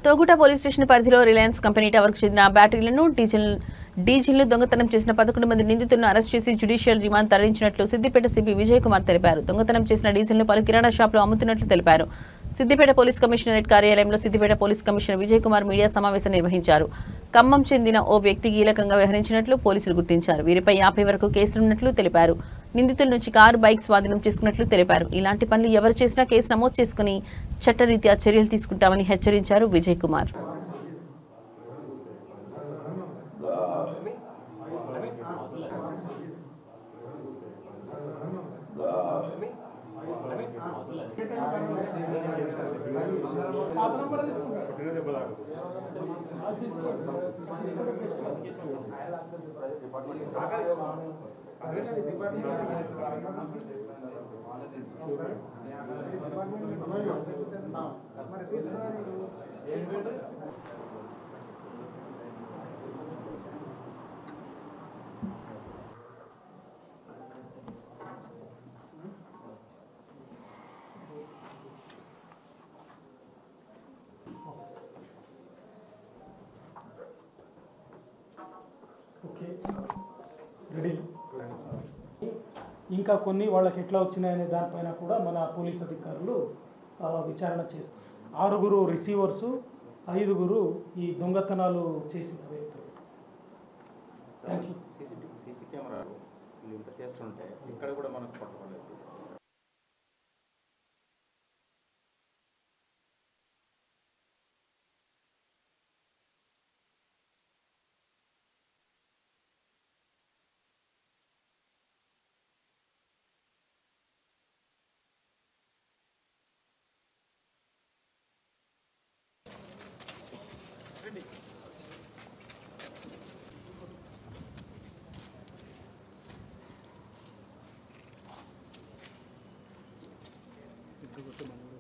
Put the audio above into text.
Toguta police station పరిధిలో Reliance company టవర్కు చెందిన బ్యాటరీలను డీజిల్ను దొంగతనం చేసిన 11 మంది నిందితులను అరెస్ట్ చేసి జ్యుడిషియల్ రిమాండ్ తరలించినట్లు సిద్దిపేట సిపి విజయ్ కుమార్ తెలిపారు. దొంగతనం చేసిన డీజిల్ను పలు కిరాణా షాపులో అమ్ముతున్నట్లు తెలిపారు. సిద్దిపేట పోలీస్ కమిషనరేట్ కార్యాలయంలో Siddipet police commissioner Vijay Kumar media సమావేశం నిర్వహించారు. ఖమ్మం చెందిన ఓ వ్యక్తి కీలకంగా వ్యవహరించినట్లు పోలీసులు గుర్తించారు. వీరిపై 50 వరకు కేసులున్నట్లు తెలిపారు. నిందితుల నుంచి కారు, బైక్ స్వాధీనం చేసుకున్నట్లు తెలిపారు. ఇలాంటి పనులు ఎవరు చేసినా కేసు నమోదు చేసుకుని చట్టరీత్యా చర్యలు తీసుకుంటామని హెచ్చరించారు విజయ్ కుమార్. Okay ready. ఇంకా కొన్ని వాళ్ళకి ఎట్లా వచ్చినాయనే దానిపైన కూడా మన పోలీస్ అధికారులు విచారణ చేస్తారు. 6 రిసీవర్సు, 5 ఈ దొంగతనాలు చేసిన వ్యక్తులు. Thank you. సీసీ కెమెరాలు ఇంత చేస్తుంటే ఇక్కడ కూడా మనకు పట్టుకోలేదు. ఇద్దరు